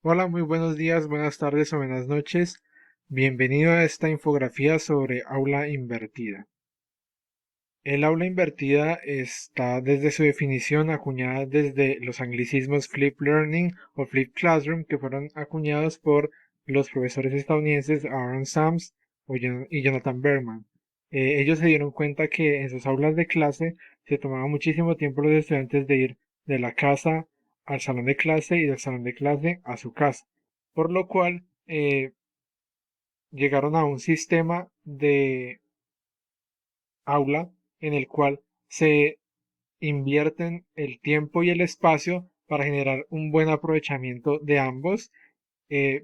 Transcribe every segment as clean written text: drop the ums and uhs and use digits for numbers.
Hola, muy buenos días, buenas tardes o buenas noches. Bienvenido a esta infografía sobre aula invertida. El aula invertida está desde su definición acuñada desde los anglicismos Flip Learning o Flip Classroom que fueron acuñados por los profesores estadounidenses Aaron Sams y Jonathan Berman. Ellos se dieron cuenta que en sus aulas de clase se tomaba muchísimo tiempo los estudiantes de ir de la casa al salón de clase y del salón de clase a su casa, por lo cual llegaron a un sistema de aula en el cual se invierten el tiempo y el espacio para generar un buen aprovechamiento de ambos.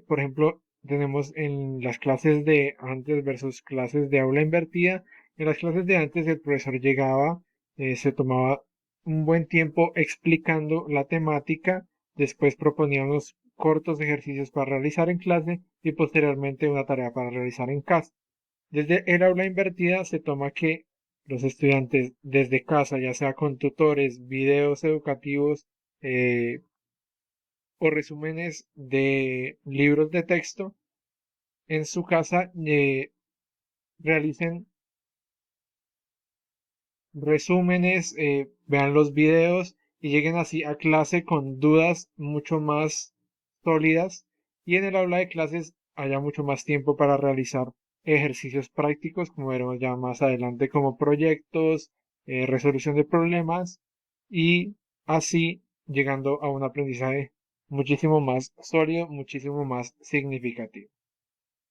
Por ejemplo, tenemos en las clases de antes versus clases de aula invertida. En las clases de antes el profesor llegaba, se tomaba un buen tiempo explicando la temática, después proponía unos cortos ejercicios para realizar en clase y posteriormente una tarea para realizar en casa. Desde el aula invertida se toma que los estudiantes desde casa, ya sea con tutores, videos educativos o resúmenes de libros de texto, en su casa realicen resúmenes, vean los videos y lleguen así a clase con dudas mucho más sólidas y en el aula de clases haya mucho más tiempo para realizar ejercicios prácticos, como veremos ya más adelante, como proyectos, resolución de problemas y así llegando a un aprendizaje muchísimo más sólido, muchísimo más significativo.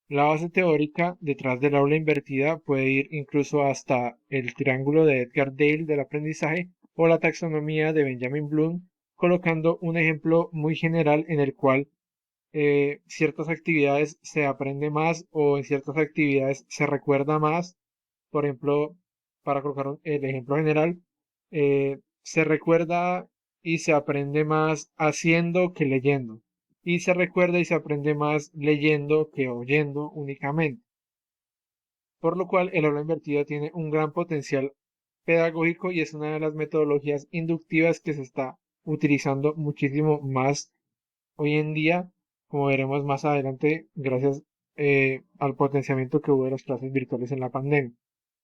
La base teórica detrás del aula invertida puede ir incluso hasta el triángulo de Edgar Dale del aprendizaje o la taxonomía de Benjamin Bloom, colocando un ejemplo muy general en el cual ciertas actividades se aprende más o en ciertas actividades se recuerda más. Por ejemplo, para colocar el ejemplo general, se recuerda y se aprende más haciendo que leyendo. Y se recuerda y se aprende más leyendo que oyendo únicamente. Por lo cual, el aula invertida tiene un gran potencial pedagógico y es una de las metodologías inductivas que se está utilizando muchísimo más hoy en día, como veremos más adelante, gracias al potenciamiento que hubo de las clases virtuales en la pandemia.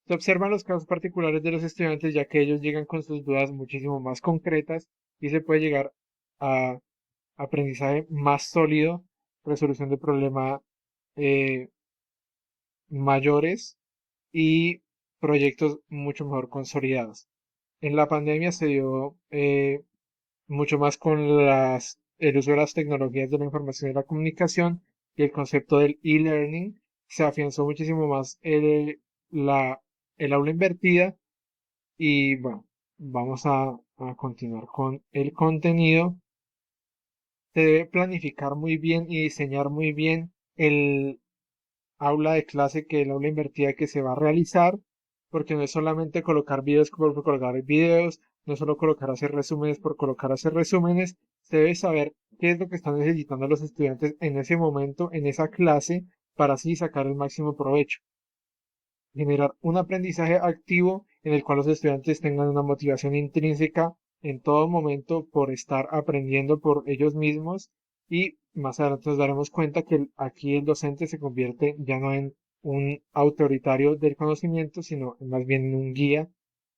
Se observan los casos particulares de los estudiantes, ya que ellos llegan con sus dudas muchísimo más concretas y se puede llegar a aprendizaje más sólido, resolución de problemas eh, mayores y proyectos mucho mejor consolidados. En la pandemia se dio mucho más con el uso de las tecnologías de la información y la comunicación y el concepto del e-learning. Se afianzó muchísimo más la, el aula invertida y bueno, vamos a continuar con el contenido. Se debe planificar muy bien y diseñar muy bien el aula de clase que el aula invertida que se va a realizar, porque no es solamente colocar videos por colocar videos, no es solo colocar hacer resúmenes por colocar hacer resúmenes, se debe saber qué es lo que están necesitando los estudiantes en ese momento, en esa clase, para así sacar el máximo provecho. Generar un aprendizaje activo en el cual los estudiantes tengan una motivación intrínseca en todo momento por estar aprendiendo por ellos mismos y más adelante nos daremos cuenta que aquí el docente se convierte ya no en un autoritario del conocimiento, sino más bien en un guía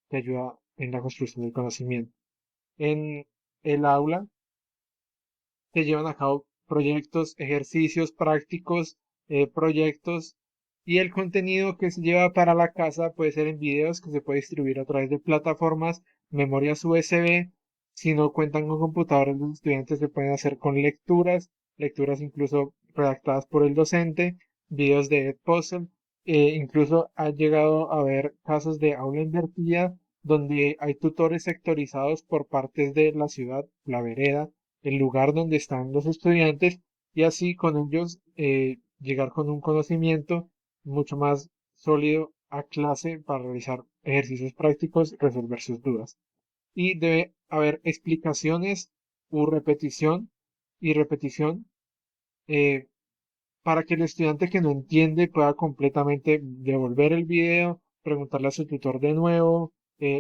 que ayuda en la construcción del conocimiento. En el aula se llevan a cabo proyectos, ejercicios prácticos, proyectos y el contenido que se lleva para la casa puede ser en videos que se puede distribuir a través de plataformas, memorias USB. Si no cuentan con computadores, los estudiantes se pueden hacer con lecturas, lecturas incluso redactadas por el docente, videos de Edpuzzle. Incluso ha llegado a haber casos de aula invertida donde hay tutores sectorizados por partes de la ciudad, la vereda, el lugar donde están los estudiantes y así con ellos llegar con un conocimiento mucho más sólido a clase para realizar ejercicios prácticos, resolver sus dudas. Y debe haber explicaciones u repetición y repetición eh, para que el estudiante que no entiende pueda completamente devolver el video, preguntarle a su tutor de nuevo,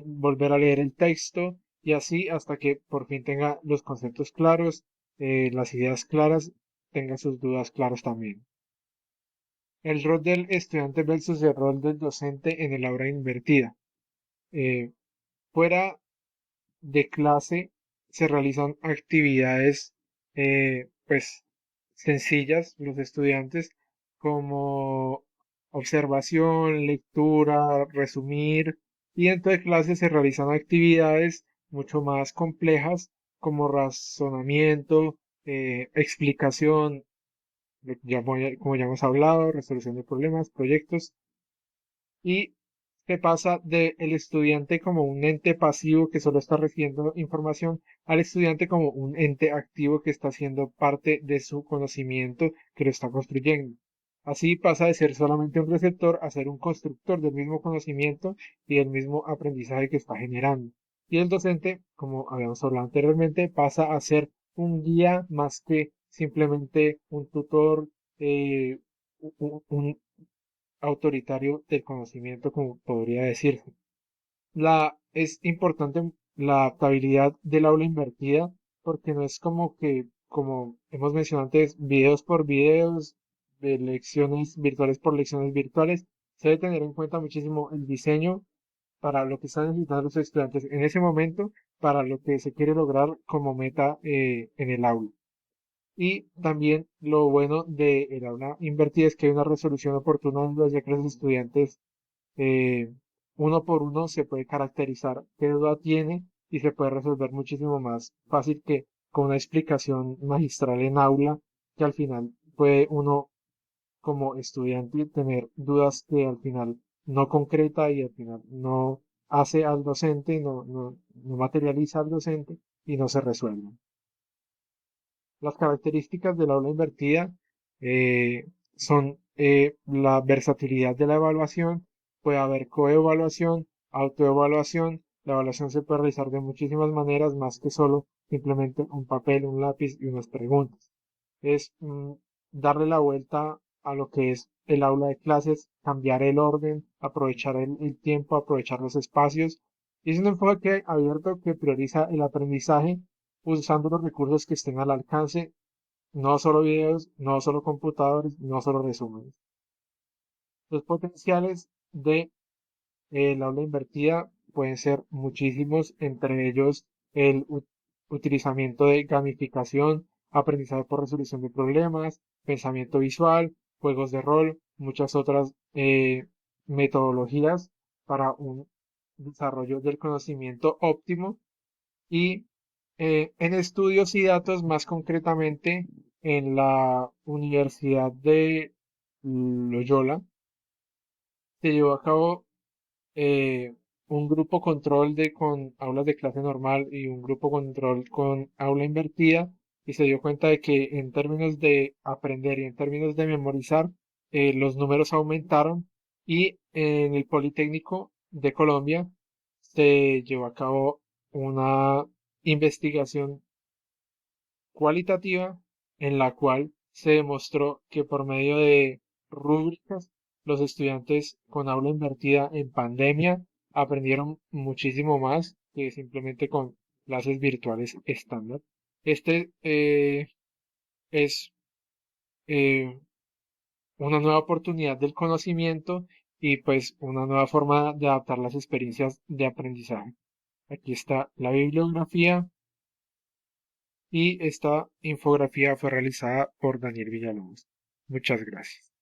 volver a leer el texto y así hasta que por fin tenga los conceptos claros, las ideas claras tenga sus dudas claras también. El rol del estudiante versus el rol del docente en el aula invertida. Eh, Fuera de clase se realizan actividades pues sencillas los estudiantes como observación, lectura, resumir, y dentro de clase se realizan actividades mucho más complejas como razonamiento, explicación, como ya hemos hablado, resolución de problemas, proyectos, y se pasa del estudiante como un ente pasivo que solo está recibiendo información al estudiante como un ente activo que está siendo parte de su conocimiento que lo está construyendo. Así pasa de ser solamente un receptor a ser un constructor del mismo conocimiento y del mismo aprendizaje que está generando. Y el docente, como habíamos hablado anteriormente, pasa a ser un guía más que simplemente un tutor, un autoritario del conocimiento, como podría decirse. Es importante la adaptabilidad del aula invertida porque no es como que, como hemos mencionado antes, videos por videos, de lecciones virtuales por lecciones virtuales. Se debe tener en cuenta muchísimo el diseño para lo que están necesitando los estudiantes en ese momento, para lo que se quiere lograr como meta en el aula. Y también lo bueno de el aula invertida es que hay una resolución oportuna de dudas, ya que los estudiantes eh, uno por uno se puede caracterizar qué duda tiene y se puede resolver muchísimo más fácil que con una explicación magistral en aula, que al final puede uno como estudiante tener dudas que al final no concreta y al final no hace al docente, no materializa al docente y no se resuelven. Las características del aula invertida son la versatilidad de la evaluación, puede haber coevaluación, autoevaluación, la evaluación se puede realizar de muchísimas maneras más que solo simplemente un papel, un lápiz y unas preguntas. Es darle la vuelta a lo que es el aula de clases, cambiar el orden, aprovechar el tiempo, aprovechar los espacios. Y es un enfoque abierto que prioriza el aprendizaje usando los recursos que estén al alcance, no solo videos, no solo computadores, no solo resúmenes. Los potenciales de aula invertida pueden ser muchísimos, entre ellos el utilizamiento de gamificación, aprendizaje por resolución de problemas, pensamiento visual, juegos de rol, muchas otras metodologías para un desarrollo del conocimiento óptimo y en estudios y datos, más concretamente en la Universidad de Loyola, se llevó a cabo eh, un grupo control con aulas de clase normal y un grupo control con aula invertida y se dio cuenta de que en términos de aprender y en términos de memorizar, los números aumentaron y en el Politécnico de Colombia se llevó a cabo una investigación cualitativa en la cual se demostró que por medio de rúbricas los estudiantes con aula invertida en pandemia aprendieron muchísimo más que simplemente con clases virtuales estándar. Este es eh, una nueva oportunidad del conocimiento y pues una nueva forma de adaptar las experiencias de aprendizaje. Aquí está la bibliografía y esta infografía fue realizada por Daniel Villalobos. Muchas gracias.